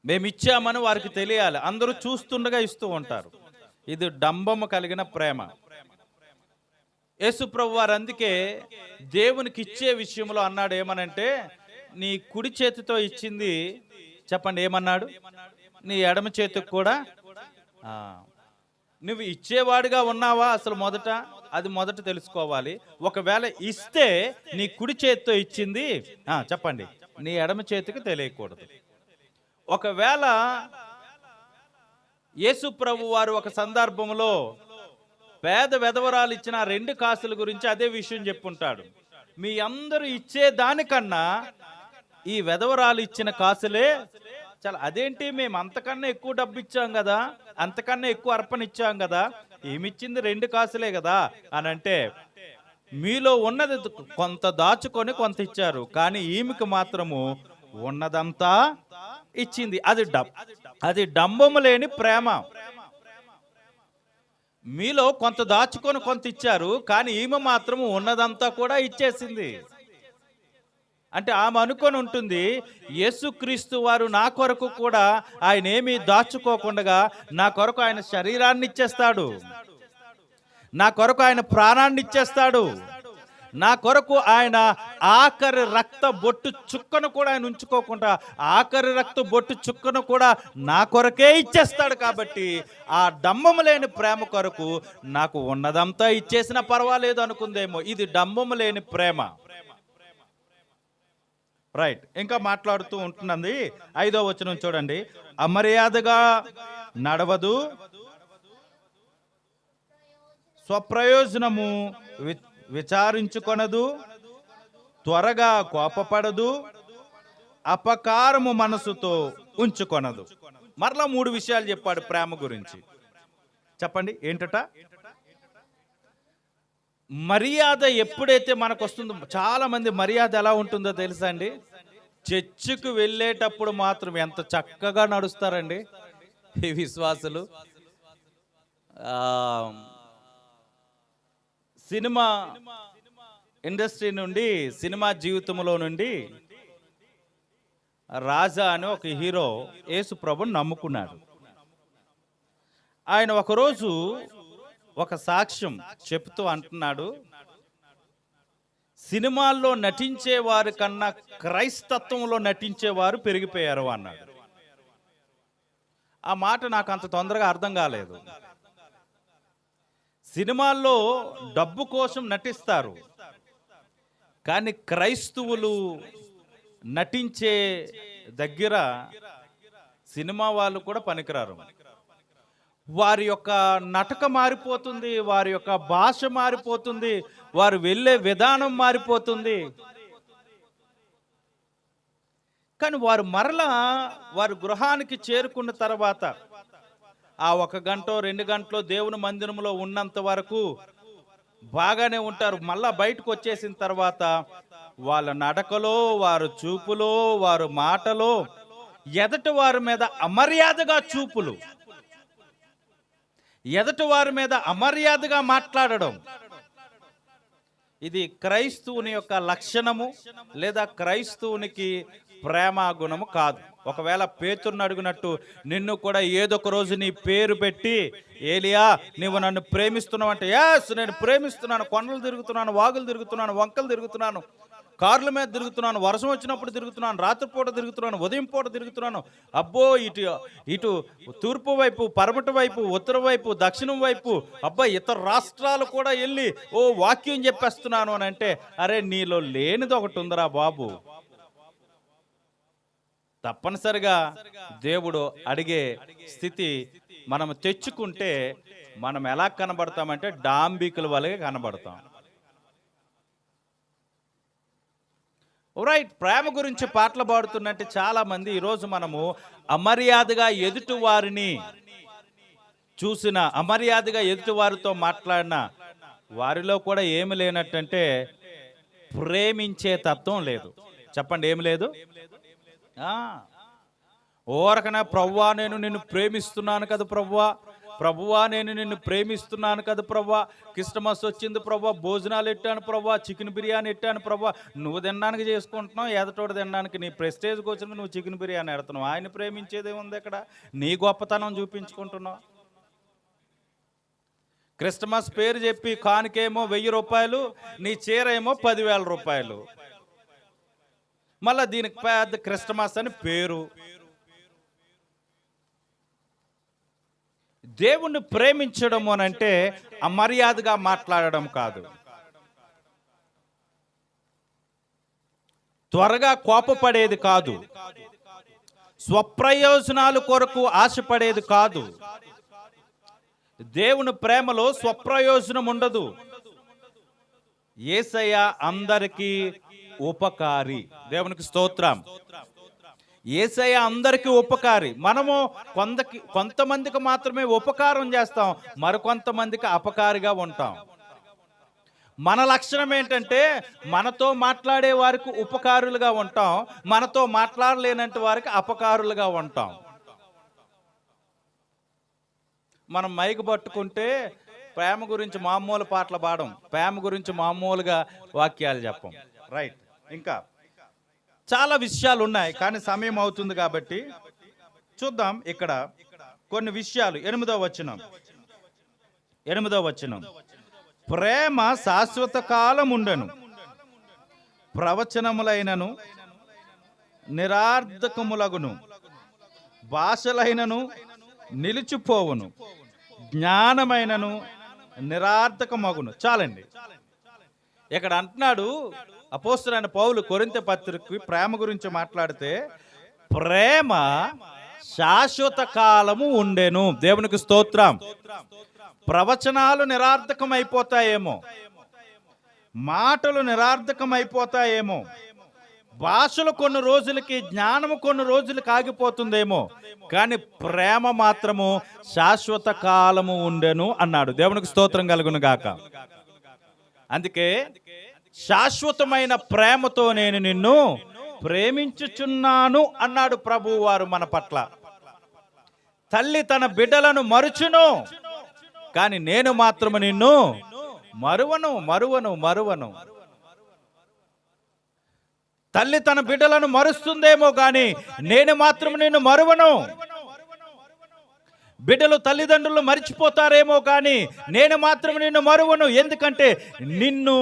మేము ఇచ్చామని వారికి తెలియాలి. అందరూ చూస్తుండగా ఇస్తూ ఉంటారు. ఇది డంబము కలిగిన ప్రేమ. యేసుప్రభు వారు అందుకే దేవునికి ఇచ్చే విషయంలో అన్నాడు ఏమనంటే, నీ కుడి చేతితో ఇచ్చింది చెప్పండి ఏమన్నాడు? నీ ఎడమ చేతికి కూడా. నువ్వు ఇచ్చేవాడిగా ఉన్నావా అసలు? అది మొదట తెలుసుకోవాలి. ఒకవేళ ఇస్తే నీ కుడి చేతితో ఇచ్చింది చెప్పండి నీ ఎడమ చేతికి తెలియకూడదు. ఒకవేళ యేసు ప్రభు వారు ఒక సందర్భంలో పేద వెధవరాలు ఇచ్చిన 2 కాసుల గురించి అదే విషయం చెప్పుంటాడు. మీ అందరూ ఇచ్చే దానికన్నా ఈ వెధవరాలు ఇచ్చిన కాసులే చాలా, అదేంటి మేము అంతకన్నా ఎక్కువ డబ్బు ఇచ్చాం కదా, అంతకన్నా ఎక్కువ అర్పణ ఇచ్చాం కదా, ఏమిచ్చింది 2 కాసులే కదా అని అంటే, మీలో ఉన్నది కొంత దాచుకొని కొంత ఇచ్చారు, కానీ ఈమెకు మాత్రము ఉన్నదంతా ఇచ్చింది. అది డంబము లేని ప్రేమ. మీలో కొంత దాచుకొని కొంత ఇచ్చారు, కానీ ఈమె మాత్రం ఉన్నదంతా కూడా ఇచ్చేసింది. అంటే ఆమె అనుకొని ఉంటుంది, యేసుక్రీస్తు వారు నా కొరకు కూడా ఆయన ఏమీ దాచుకోకుండా నా కొరకు ఆయన శరీరాన్ని ఇచ్చేస్తాడు, నా కొరకు ఆయన ప్రాణాన్ని ఇచ్చేస్తాడు, నా కొరకు ఆయన ఆఖరి రక్త బొట్టు చుక్కను కూడా ఆయన ఉంచుకోకుండా ఆఖరి రక్త బొట్టు చుక్కను కూడా నా కొరకే ఇచ్చేస్తాడు. కాబట్టి ఆ డంబము లేని ప్రేమ కొరకు నాకు ఉన్నదంతా ఇచ్చేసినా పర్వాలేదు అనుకుందేమో. ఇది డంబము లేని ప్రేమ. రైట్. ఇంకా మాట్లాడుతూ ఉంటున్నది 5వ వచనం చూడండి. అమర్యాదగా నడవదు, స్వప్రయోజనము విచారించుకొనదు, త్వరగా కోపపడదు, అపకారము మనసుతో ఉంచుకొనదు. మరలా 3 విషయాలు చెప్పాడు ప్రేమ గురించి. చెప్పండి ఏంటట? మర్యాద ఎప్పుడైతే మనకు వస్తుందో, చాలా మంది మర్యాద ఎలా ఉంటుందో తెలుసా అండి? చర్చికి వెళ్ళేటప్పుడు మాత్రం ఎంత చక్కగా నడుస్తారండి ఈ విశ్వాసులు. సినిమా ఇండస్ట్రీ నుండి, సినిమా జీవితంలో నుండి రాజా అని ఒక హీరో యేసు ప్రభుని నమ్ముకున్నాడు. ఆయన ఒకరోజు ఒక సాక్ష్యం చెప్తూ అంటున్నాడు, సినిమాల్లో నటించే వారి కన్నా క్రైస్తత్వంలో నటించేవారు పెరిగిపోయారు అన్నాడు. ఆ మాట నాకు అంత తొందరగా అర్థం కాలేదు. సినిమాల్లో డబ్బు కోసం నటిస్తారు, కానీ క్రైస్తవులు నటించే దగ్గర సినిమా వాళ్ళు కూడా పనికిరారు. వారి యొక్క నటక మారిపోతుంది, వారి యొక్క భాష మారిపోతుంది, వారు వెళ్ళే విధానం మారిపోతుంది. కానీ వారు మరలా వారి గృహానికి చేరుకున్న తర్వాత ఆ 1 గంట 2 గంటలో దేవుని మందిరంలో ఉన్నంత వరకు బాగానే ఉంటారు. మళ్ళా బయటకు వచ్చేసిన తర్వాత వాళ్ళ నడకలో, వారి చూపులో, వారి మాటలో ఎదటి వారి మీద అమర్యాదగా చూపులు, ఎదటి వారి మీద అమర్యాదగా మాట్లాడడం, ఇది క్రైస్తవుని యొక్క లక్షణము లేదా క్రైస్తవునికి ప్రేమ గుణము కాదు. ఒకవేళ పేతురుని అడిగినట్టు నిన్ను కూడా ఏదొక రోజు నీ పేరు పెట్టి, ఏలియా నువ్వు నన్ను ప్రేమిస్తున్నావు అంటే, యాస్ నేను ప్రేమిస్తున్నాను, కొండలు తిరుగుతున్నాను, వాగులు తిరుగుతున్నాను, వంకలు తిరుగుతున్నాను, కార్ల మీద తిరుగుతున్నాను, వర్షం వచ్చినప్పుడు తిరుగుతున్నాను, రాత్రిపూట తిరుగుతున్నాను, ఉదయం పూట తిరుగుతున్నాను, అబ్బో ఇటు తూర్పు వైపు, పడమటి వైపు, ఉత్తర వైపు, దక్షిణం వైపు, అబ్బా ఇతర రాష్ట్రాలు కూడా వెళ్ళి వాక్యం చెప్పేస్తున్నాను అని అంటే, అరే నీలో లేనిది ఒకటి ఉందిరా బాబు. తప్పనిసరిగా దేవుడు అడిగే స్థితి మనం తెచ్చుకుంటే మనం ఎలా కనబడతామంటే డాంబికుల వలె కనబడతాం. రైట్. ప్రేమ గురించి పాటలు పాడుతున్నట్టు చాలా మంది ఈరోజు మనము అమర్యాదగా ఎదుటి వారిని చూసిన, అమర్యాదగా ఎదుటి వారితో మాట్లాడిన వారిలో కూడా ఏమి లేనట్టంటే ప్రేమించే తత్వం లేదు. చెప్పండి, ఏమి లేదు? ఓరకనా ప్రభువా నేను నిన్ను ప్రేమిస్తున్నాను కదా ప్రభువా, ప్రభువా నేను నిన్ను ప్రేమిస్తున్నాను కదా ప్రభువా, క్రిస్టమస్ వచ్చింది ప్రభువా, భోజనాలు ఎట్టాను ప్రభువా, చికెన్ బిర్యానీ ఎట్టాను ప్రభువా. నువ్వు తినడానికి చేసుకుంటున్నావు, ఎదటోడు తినడానికి, నీ ప్రెస్టేజ్కి వచ్చిన నువ్వు చికెన్ బిర్యానీ ఎడుతున్నావు. ఆయన ప్రేమించేదే ఉంది ఇక్కడ, నీ గొప్పతనం చూపించుకుంటున్నావు. క్రిస్టమస్ పేరు చెప్పి కానుకేమో 1000 రూపాయలు, నీ చీర ఏమో 10,000 రూపాయలు. మళ్ళా దీనికి పెద్ద క్రిస్టమస్ అని పేరు. దేవుణ్ణి ప్రేమించడం అనంటే అమర్యాదగా మాట్లాడడం కాదు, త్వరగా కోపపడేది కాదు, స్వప్రయోజనాల కొరకు ఆశపడేది కాదు. దేవుని ప్రేమలో స్వప్రయోజనం ఉండదు. యేసయ్య అందరికీ ఉపకారి. దేవునికి స్తోత్రం. యేసయ్య అందరికీ ఉపకారి. మనము కొంతమందికి మాత్రమే ఉపకారం చేస్తాం, మరికొంతమందికి అపకారిగా ఉంటాం. మన లక్షణం ఏంటంటే మనతో మాట్లాడే వారికి ఉపకారులుగా ఉంటాం, మనతో మాట్లాడలేనంటి వారికి అపకారులుగా ఉంటాం. మనం మైకు పట్టుకుంటే ప్రేమ గురించి మామూలు పాటలు పాడం, ప్రేమ గురించి మామూలుగా వాక్యాలు చెప్పం. రైట్. ఇంకా చాలా విషయాలు ఉన్నాయి, కానీ సమయం అవుతుంది కాబట్టి చూద్దాం. ఇక్కడ కొన్ని విషయాలు. 8వ వచనం, ప్రేమ శాశ్వత కాలం ఉండెను, ప్రవచనములైనను నిరార్థకములగును, భాషలైనను నిలిచిపోవును, జ్ఞానమైనను నిరార్థకమగును. చాలండి. ఇక్కడ అంటున్నాడు అపోస్తలుడైన పౌలు కొరింథీ పత్రికకి ప్రేమ గురించి మాట్లాడితే, ప్రేమ శాశ్వత కాలము ఉండెను. దేవునికి స్తోత్రం. ప్రవచనాలు నిరార్థకం అయిపోతాయేమో, మాటలు నిరార్థకం అయిపోతాయేమో, భాషలు కొన్ని రోజులకి, జ్ఞానము కొన్ని రోజులకి ఆగిపోతుందేమో, కానీ ప్రేమ మాత్రము శాశ్వత కాలము ఉండెను అన్నాడు. దేవునికి స్తోత్రం కలుగును గాక. అందుకే శాశ్వతమైన ప్రేమతో నేను నిన్ను ప్రేమించుచున్నాను అన్నాడు ప్రభువు వారు మన పట్ల. తల్లి తన బిడ్డలను మరుచును, కానీ నేను మాత్రము నిన్ను మరువను. తల్లి తన బిడ్డలను మరుస్తుందేమో కానీ నేను మాత్రం నిన్ను మరువను. బిడ్డలు తల్లిదండ్రులు మరిచిపోతారేమో కానీ నేను మాత్రం నిన్ను మరువను. ఎందుకంటే నిన్ను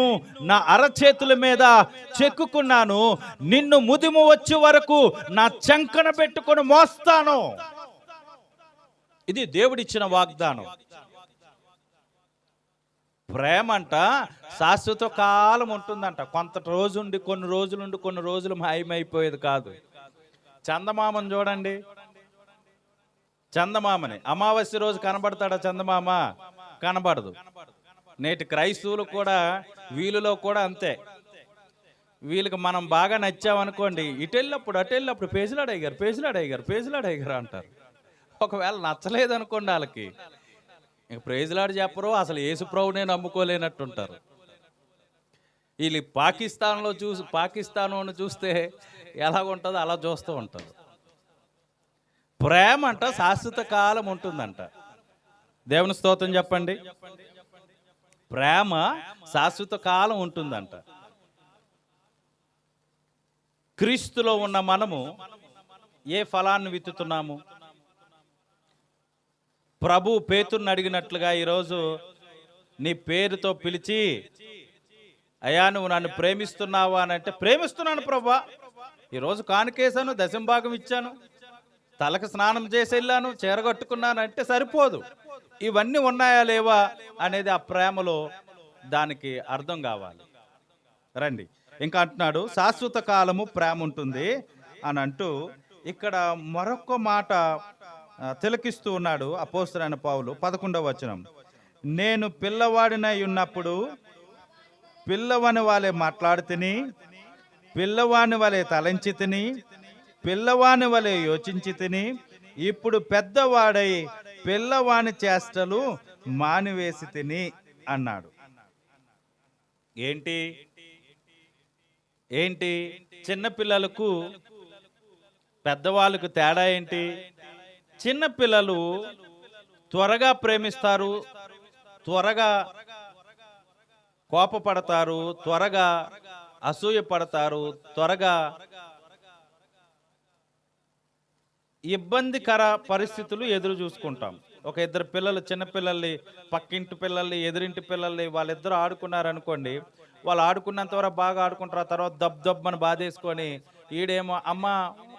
నా అరచేతుల మీద చెక్కుకున్నాను, నిన్ను ముదిము వచ్చే వరకు నా చంకన పెట్టుకొని మోస్తాను. ఇది దేవుడిచ్చిన వాగ్దానం. ప్రేమ అంట శాశ్వత కాలం ఉంటుందంట. కొంత రోజుండి కొన్ని రోజులు మాయమైపోయేది కాదు. చందమామని చూడండి. చందమామని అమావాస్య రోజు కనబడతాడా చందమామ? కనబడదు. నేటి క్రైస్తవులు కూడా, వీళ్ళలో కూడా అంతే. వీళ్ళకి మనం బాగా నచ్చామనుకోండి, అటెళ్ళప్పుడు పేజీలాడయ్యారు అంటారు. ఒకవేళ నచ్చలేదనుకోండి వాళ్ళకి, ఇంక ప్రైజ్లాడు చెప్పరు, అసలు యేసు ప్రభువునే నమ్ముకోలేనట్టుంటారు. వీళ్ళు పాకిస్తాన్ చూస్తే ఎలాగుంటుందో అలా చూస్తూ ఉంటారు. ప్రేమ అంట శాశ్వత కాలం ఉంటుందంట. దేవుని స్తోత్రం చెప్పండి. ప్రేమ శాశ్వత కాలం ఉంటుందంట. క్రీస్తులో ఉన్న మనము ఏ ఫలాన్ని విత్తుతున్నాము? ప్రభు పేతురుని అడిగినట్లుగా ఈరోజు నీ పేరుతో పిలిచి, అయ్యా నువ్వు నన్ను ప్రేమిస్తున్నావా అని అంటే, ప్రేమిస్తున్నాను ప్రభా, ఈరోజు కానుకేశాను, దశంభాగం ఇచ్చాను, తలకు స్నానం చేసి వెళ్ళాను, చీరగట్టుకున్నాను అంటే సరిపోదు. ఇవన్నీ ఉన్నాయా లేవా అనేది ఆ ప్రేమలో దానికి అర్థం కావాలి. రండి. ఇంకా అంటున్నాడు శాశ్వత కాలము ప్రేమ ఉంటుంది అని అంటూ ఇక్కడ మరొక మాట తిలకిస్తూ ఉన్నాడు అపోస్తలుడైన పౌలు. 11వ వచనం, నేను పిల్లవాడినై ఉన్నప్పుడు పిల్లవాని వలె మాట్లాడుతిని, పిల్లవాని వలె తలంచి తిని, పిల్లవాని వలె యోచించి తిని, ఇప్పుడు పెద్దవాడై పిల్లవాని చేష్టలు మానివేసి తిని అన్నాడు. ఏంటి చిన్నపిల్లలకు పెద్దవాళ్ళకు తేడా ఏంటి? చిన్నపిల్లలు త్వరగా ప్రేమిస్తారు, త్వరగా కోపపడతారు, త్వరగా అసూయ పడతారు, త్వరగా ఇబ్బందికర పరిస్థితులు ఎదురు చూసుకుంటాం. ఒక ఇద్దరు పిల్లలు, చిన్నపిల్లల్ని, పక్కింటి పిల్లల్ని, ఎదురింటి పిల్లల్ని, వాళ్ళిద్దరూ ఆడుకున్నారనుకోండి, వాళ్ళు ఆడుకున్నంత వరకు బాగా ఆడుకుంటారు. ఆ తర్వాత దబ్బని బాధేసుకొని ఈడేమో అమ్మ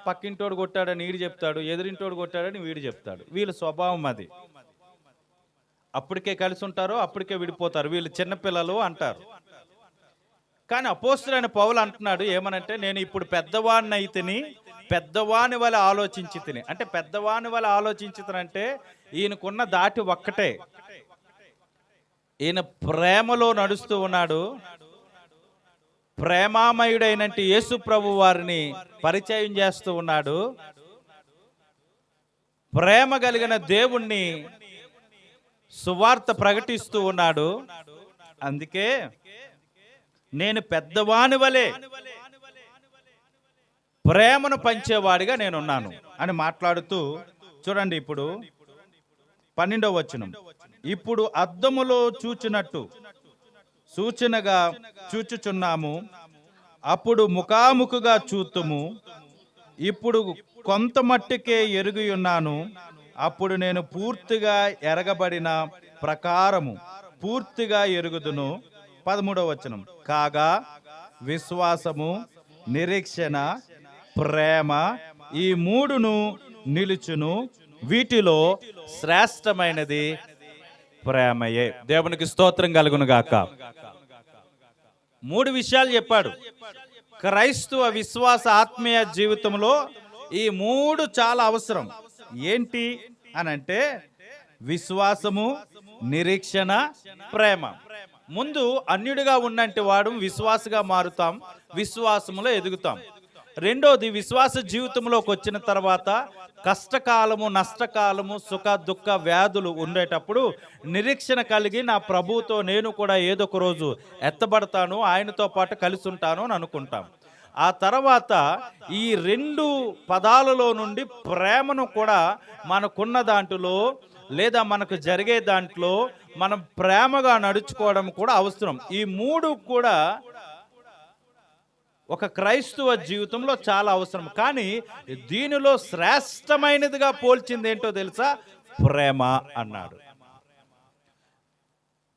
పక్కింటోడు కొట్టాడని వీడు చెప్తాడు, ఎదురింటోడు కొట్టాడని వీడు చెప్తాడు. వీళ్ళ స్వభావం అది. అప్పటికే కలిసి ఉంటారు, అప్పటికే విడిపోతారు. వీళ్ళు చిన్నపిల్లలు అంటారు. కానీ అపోస్తలుడైన పౌలు అంటున్నాడు ఏమనంటే, నేను ఇప్పుడు పెద్దవాడిని అయితేని, పెద్దవాని వల్ల ఆలోచించి తిని. అంటే పెద్దవాని వల్ల ఆలోచించుతానంటే ఈయనకున్న దాటి ఒక్కటే, ఈయన ప్రేమలో నడుస్తూ ఉన్నాడు. ప్రేమామయుడైనటువంటి యేసు ప్రభు వారిని పరిచయం చేస్తూ ఉన్నాడు. ప్రేమ కలిగిన దేవుణ్ణి సువార్త ప్రకటిస్తూ ఉన్నాడు. అందుకే నేను పెద్దవాని వలె ప్రేమను పంచేవాడిగా నేనున్నాను అని మాట్లాడుతూ చూడండి. ఇప్పుడు 12వ వచనం, ఇప్పుడు అద్దములో చూచినట్టు సూచనగా చూచుచున్నాము, అప్పుడు ముఖాముఖిగా చూతుము, ఇప్పుడు కొంత మట్టుకే ఎరిగి ఉన్నాను, అప్పుడు నేను పూర్తిగా ఎరగబడిన ప్రకారము పూర్తిగా ఎరుగుదును. 13వ వచనం, కాగా విశ్వాసము, నిరీక్షణ, ప్రేమ ఈ మూడును నిలుచును, వీటిలో శ్రేష్టమైనది ప్రేమయే. దేవునికి స్తోత్రం కలుగును గాక. 3 విషయాలు చెప్పాడు. క్రైస్తవ విశ్వాస ఆత్మీయ జీవితంలో ఈ 3 చాలా అవసరం. ఏంటి అనంటే విశ్వాసము, నిరీక్షణ, ప్రేమ. ముందు అన్యుడిగా ఉన్నంటి వాడు విశ్వాసగా మారుతాం, విశ్వాసములో ఎదుగుతాం. రెండోది, విశ్వాస జీవితంలోకి వచ్చిన తర్వాత కష్టకాలము, నష్టకాలము, సుఖ దుఃఖ వ్యాధులు ఉండేటప్పుడు నిరీక్షణ కలిగి నా ప్రభువుతో నేను కూడా ఏదో ఒక రోజు ఎత్తబడతాను, ఆయనతో పాటు కలిసి ఉంటాను అని అనుకుంటాం. ఆ తర్వాత ఈ 2 పదాలలో నుండి ప్రేమను కూడా మనకున్న దాంట్లో లేదా మనకు జరిగే దాంట్లో మనం ప్రేమగా నడుచుకోవడం కూడా అవసరం. ఈ 3 కూడా ఒక క్రైస్తవ జీవితంలో చాలా అవసరం. కానీ దీనిలో శ్రేష్టమైనదిగా పోల్చింది ఏంటో తెలుసా? ప్రేమ అన్నాడు.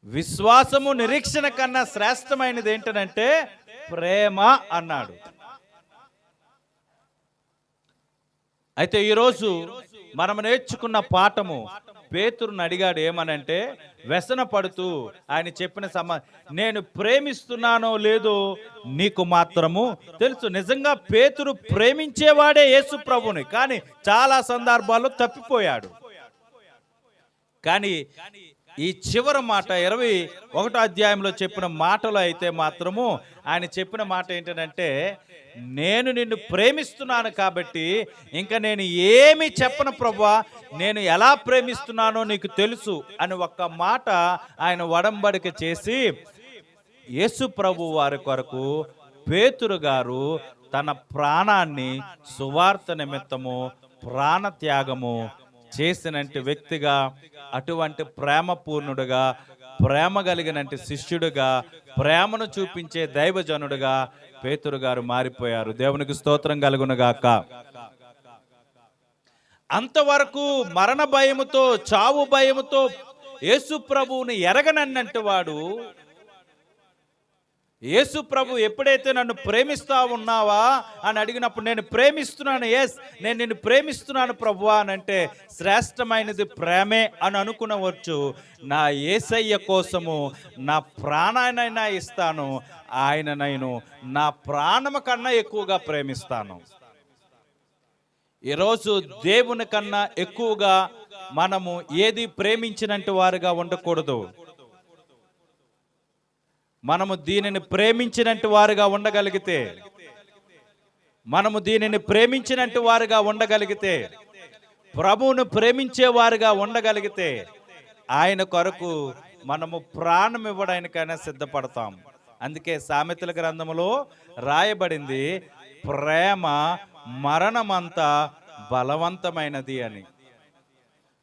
విశ్వాసము, నిరీక్షణ కన్నా శ్రేష్టమైనది ఏంటంటే ప్రేమ అన్నాడు. అయితే ఈరోజు మనం నేర్చుకున్న పాఠము, పేతురుని అడిగాడు ఏమనంటే, వ్యసన పడుతూ ఆయన చెప్పిన నేను ప్రేమిస్తున్నానో లేదో నీకు మాత్రము తెలుసు. నిజంగా పేతురు ప్రేమించేవాడే యేసు ప్రభుని, కానీ చాలా సందర్భాల్లో తప్పిపోయాడు. కానీ ఈ చివరి మాట 21వ అధ్యాయంలో చెప్పిన మాటలో అయితే మాత్రము ఆయన చెప్పిన మాట ఏంటంటే, నేను నిన్ను ప్రేమిస్తున్నాను కాబట్టి ఇంకా నేను ఏమి చెప్పను ప్రభువా, నేను ఎలా ప్రేమిస్తున్నానో నీకు తెలుసు అని ఒక్క మాట ఆయన వడంబడిక చేసి యేసు ప్రభు వారి కొరకు పేతురు గారు తన ప్రాణాన్ని సువార్త నిమిత్తము ప్రాణత్యాగము చేసినంటి వ్యక్తిగా, అటువంటి ప్రేమపూర్ణుడుగా, ప్రేమ కలిగినంటి శిష్యుడుగా, ప్రేమను చూపించే దైవజనుడుగా పేతురు గారు మారిపోయారు. దేవునికి స్తోత్రం కలుగునుగాక. అంతవరకు మరణ భయముతో, చావు భయముతో యేసు ప్రభువుని ఎరగనన్నట్టు వాడు యేసు ప్రభు ఎప్పుడైతే నన్ను ప్రేమిస్తా ఉన్నావా అని అడిగినప్పుడు నేను ప్రేమిస్తున్నాను, ఎస్ నేను నిన్ను ప్రేమిస్తున్నాను ప్రభువా అని అంటే శ్రేష్టమైనది ప్రేమే అని అనుకునవచ్చు. నా యేసయ్య కోసము నా ప్రాణానైనా ఇస్తాను, ఆయన నేను నా ప్రాణము కన్నా ఎక్కువగా ప్రేమిస్తాను. ఈరోజు దేవుని కన్నా ఎక్కువగా మనము ఏది ప్రేమించినట్టు వారుగా ఉండకూడదు. మనము దీనిని ప్రేమించినట్టు వారుగా ఉండగలిగితే, మనము దీనిని ప్రేమించినట్టు వారుగా ఉండగలిగితే, ప్రభువును ప్రేమించేవారుగా ఉండగలిగితే ఆయన కొరకు మనము ప్రాణం ఇవ్వడానికైనా సిద్ధపడతాం. అందుకే సామెతల గ్రంథములో రాయబడింది, ప్రేమ మరణమంతా బలవంతమైనది అని.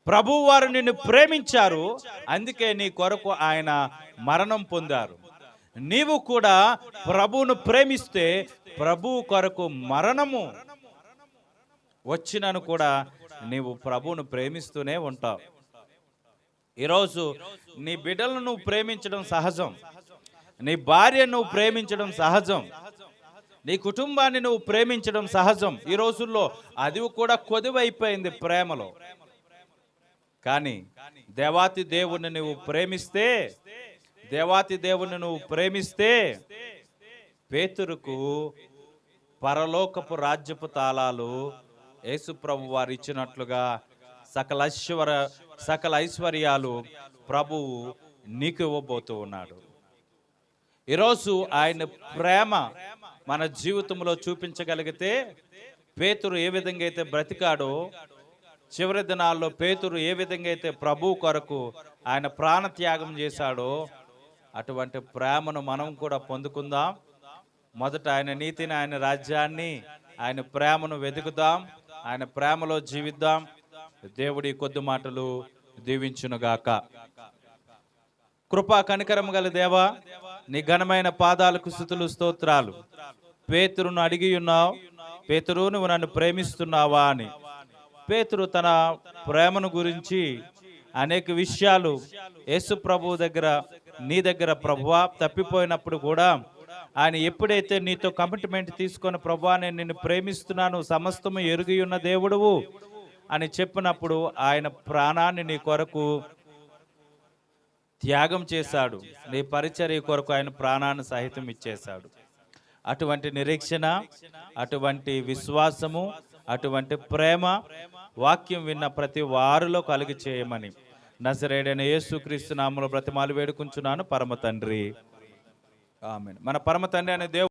ప్రభువు వారు నిన్ను ప్రేమించారు, అందుకే నీ కొరకు ఆయన మరణం పొందారు. నీవు కూడా ప్రభువును ప్రేమిస్తే ప్రభువు కొరకు మరణము వచ్చినను కూడా నీవు ప్రభువును ప్రేమిస్తూనే ఉంటావు. ఈరోజు నీ బిడ్డలను నువ్వు ప్రేమించడం సహజం, నీ భార్యను నువ్వు ప్రేమించడం సహజం, నీ కుటుంబాన్ని నువ్వు ప్రేమించడం సహజం. ఈ రోజుల్లో అది కూడా కొదువైపోయింది ప్రేమలో. కానీ దేవాతి దేవుణ్ణి నువ్వు ప్రేమిస్తే, దేవాతి దేవుని నువ్వు ప్రేమిస్తే పేతురుకు పరలోకపు రాజ్యపు తాళాలు యేసు ప్రభు వారు ఇచ్చినట్లుగా సకల ఐశ్వర్యాలు ప్రభువు నీకు ఇవ్వబోతూ ఉన్నాడు. ఈరోజు ఆయన ప్రేమ మన జీవితంలో చూపించగలిగితే, పేతురు ఏ విధంగా అయితే బ్రతికాడో, చివరి దినాల్లో పేతురు ఏ విధంగా అయితే ప్రభు కొరకు ఆయన ప్రాణత్యాగం చేశాడో, అటువంటి ప్రేమను మనం కూడా పొందుకుందాం. మొదట ఆయన నీతిని, ఆయన రాజ్యాన్ని, ఆయన ప్రేమను వెతుకుదాం, ఆయన ప్రేమలో జీవిద్దాం. దేవుడి కొద్ది మాటలు దీవించునుగాక. కృపా కనికరం గల దేవా, నీ ఘనమైన పాదాలకు స్తుతులు స్తోత్రాలు. పేతురును అడిగి ఉన్నావు, పేతురు నువ్వు నన్ను ప్రేమిస్తున్నావా అని. పేతురు తన ప్రేమను గురించి అనేక విషయాలు యేసు ప్రభు దగ్గర, నీ దగ్గర ప్రభువా తప్పిపోయినప్పుడు కూడా ఆయన ఎప్పుడైతే నీతో కమిట్మెంట్ తీసుకొని ప్రభువా నేను నిన్ను ప్రేమిస్తున్నాను, సమస్తము ఎరిగి ఉన్న దేవుడువు అని చెప్పినప్పుడు ఆయన ప్రాణాన్ని నీ కొరకు త్యాగం చేశాడు. నీ పరిచర్య కొరకు ఆయన ప్రాణాన్ని సహితం ఇచ్చేశాడు. అటువంటి నిరీక్షణ, అటువంటి విశ్వాసము, అటువంటి ప్రేమ వాక్యం విన్న ప్రతి వారిలో కలిగి చేయమని నజరేయుడైన యేసుక్రీస్తు నామములో బ్రతిమాలు వేడుకుంటున్నాను పరమ తండ్రి. ఆమేన్. మన పరమ తండ్రి అనే దేవుడు